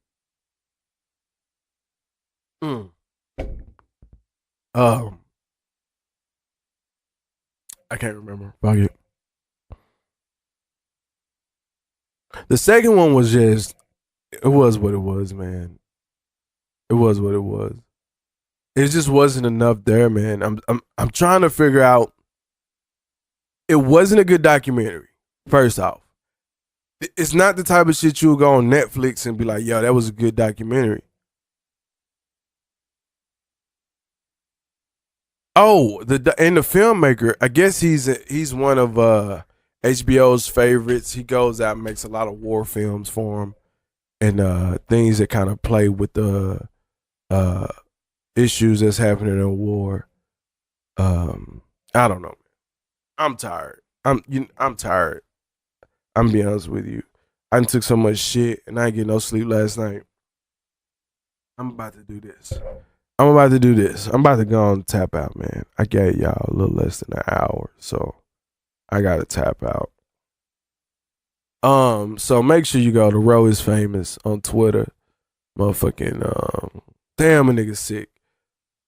Fuck it. The second one was just, it was what it was, man. It was what it was. It just wasn't enough there, man. I'm trying to figure out. It wasn't a good documentary. First off, it's not the type of shit you'll go on Netflix and be like, yo, that was a good documentary. Oh, and the filmmaker, I guess he's one of HBO's favorites. He goes out and makes a lot of war films for him and things that kind of play with the issues that's happening in war. I don't know. I'm tired. I'm tired. I'm gonna be honest with you. I took so much shit and I didn't get no sleep last night. I'm about to do this. I'm about to go on and tap out, man. I gave y'all a little less than an hour, so I gotta tap out. So make sure you go to Row is Famous on Twitter. Motherfucking damn, a nigga sick.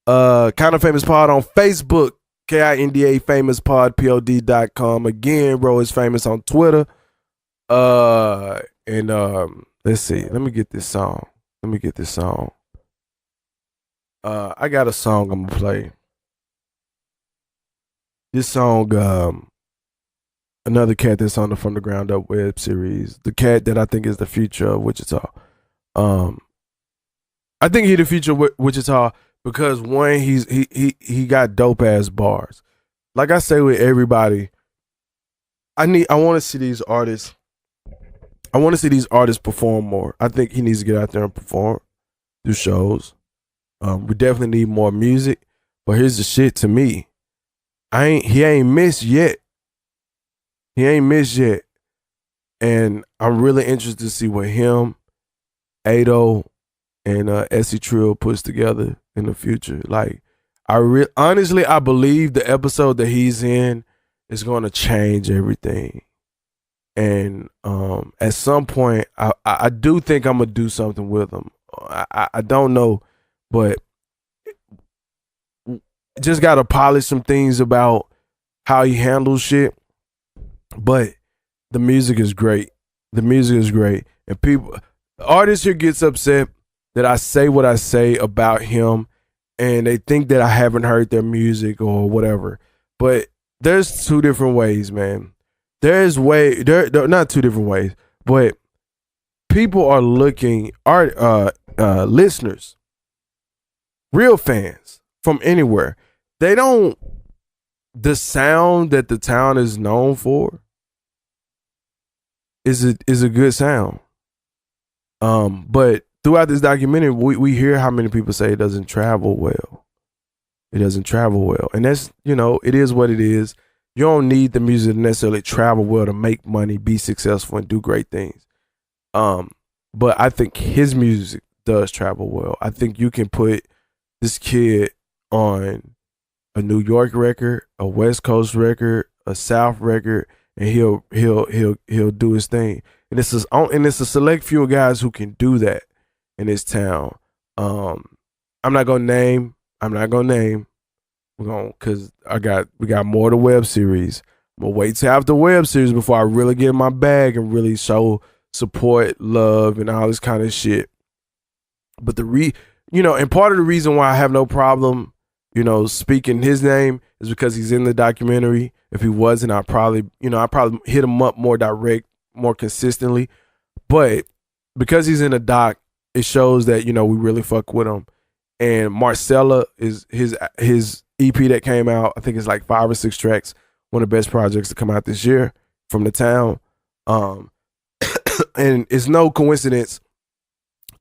Kinda Famous Pod on Facebook. KINDA Famous Pod, POD.com. Again, bro is famous on Twitter. And let's see. Let me get this song. I got a song I'm gonna play. This song, another cat that's on the From the Ground Up web series. The cat that I think is the future of Wichita. I think he the future of Wichita because one, he got dope ass bars. Like I say with everybody, I want to see these artists. I want to see these artists perform more. I think he needs to get out there and perform, do shows. We definitely need more music. But here's the shit to me. He ain't missed yet. And I'm really interested to see what him, Ado, and Essie Trill puts together in the future. Like, honestly, I believe the episode that he's in is going to change everything. And at some point, I do think I'm going to do something with him. I don't know, but just got to polish some things about how he handles shit. But the music is great. And artists here gets upset that I say what I say about him and they think that I haven't heard their music or whatever. But there's two different ways, man. There not two different ways, but people are looking, listeners, real fans from anywhere. The sound that the town is known for is a good sound. But throughout this documentary, we hear how many people say it doesn't travel well. And that's, it is what it is. You don't need the music to necessarily travel well to make money, be successful, and do great things. But I think his music does travel well. I think you can put this kid on a New York record, a West Coast record, a South record, and he'll do his thing. And it's a select few of guys who can do that in this town. I'm not gonna name. Because we got more of the web series. I'm gonna wait till after the web series before I really get in my bag and really show support, love, and all this kind of shit. But and part of the reason why I have no problem, speaking his name is because he's in the documentary. If he wasn't, I'd probably hit him up more direct, more consistently. But because he's in the doc, it shows that, we really fuck with him. And Marcella is his EP that came out. I think it's like 5 or 6 tracks. One of the best projects to come out this year from the town. And it's no coincidence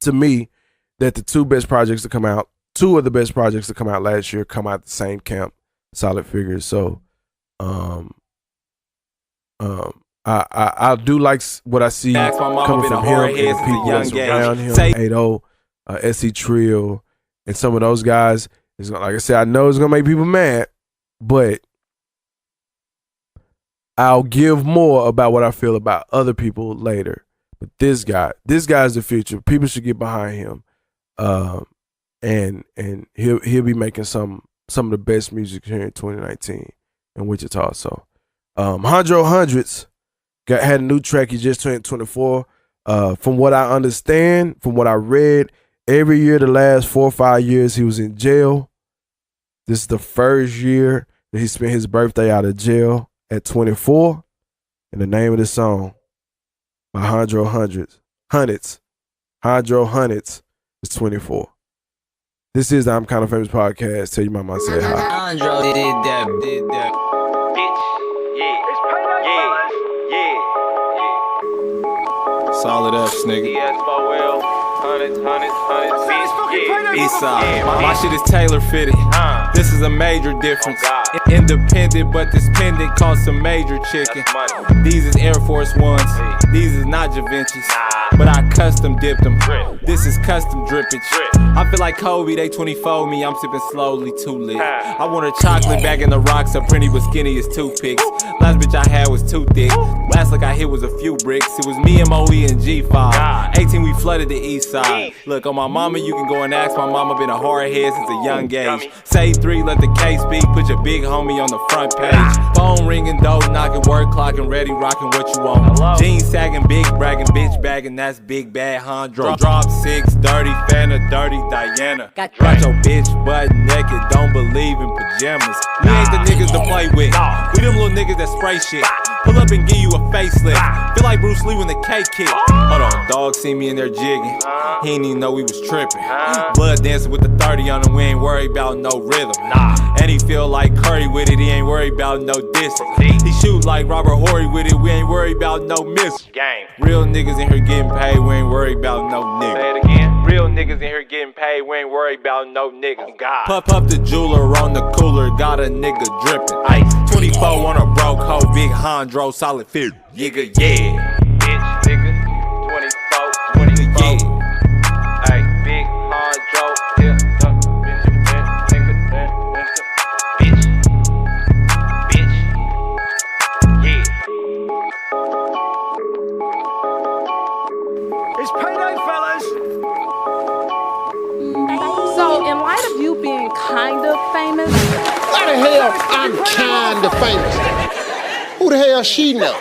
to me that the two of the best projects to come out last year come out the same camp, Solid Figures. So, I do like what I see coming from him and the people that's around him. Ado, Essie Trill, and some of those guys. Like I said, I know it's gonna make people mad, but I'll give more about what I feel about other people later. But this guy's the future. People should get behind him, and he'll be making some of the best music here in 2019 in Wichita. So, Jandro Hunnits had a new track. He just turned 24. From what I understand, from what I read, every year the last 4 or 5 years he was in jail. This is the first year that he spent his birthday out of jail at 24. And the name of the song by Jandro Hunnits is 24. This is the I'm Kinda Famous podcast. Tell your mama I said hi. Jandro did that. Bitch, yeah. Solid F's, nigga. DS4L, Hunnits, bitch, yeah. Eastside. My shit is tailor fitted. This is a major difference. Independent, but this pendant costs some major chicken. These is Air Force Ones. These is not Javincis. but I custom dipped them. This is custom drippage. I feel like Kobe, they 24 me, I'm sipping slowly, too lit. I want a chocolate back in the rocks, so Printy was skinny as toothpicks. Last bitch I had was too thick. Last look I hit was a few bricks. It was me, MOE, and G5. 18, we flooded the east side. Look, on my mama, you can go and ask my mama, been a hard head since a young age. Say 3, let the K speak, put your big homie on the front page. Phone ringing, door knocking, word clocking, ready rocking what you want. Jeans sagging, big bragging, bitch bagging, that's big bad Jandro. Drop 6, dirty, Fanta, dirty Diana. Got your bitch butt naked, don't believe in pajamas. We ain't the niggas to play with, we them little niggas that spray shit. Pull up and give you a facelift, feel like Bruce Lee when the cake kick. Hold on, dog see me in there jigging, he ain't even know we was tripping. Blood dancing with the 30 on him, we ain't worried about no rhythm. And he feel like Curry with it, he ain't worried about no distance. He shoot like Robert Horry with it, we ain't worried about no miss. Real niggas in here getting paid, we ain't worried about no niggas. Say it again. Real niggas in here getting paid, we ain't worried about no niggas. Puff the jeweler on the cooler, got a nigga drippin'. Ice 24 on a broke hoe, big Jandro, solid fit. Nigga, yeah. Bitch, nigga, 24, yeah. Ay, big Jandro, yeah. It's payday, fellas. So, in light of you being kind of famous, Why the hell I'm kind of famous? Who the hell she know?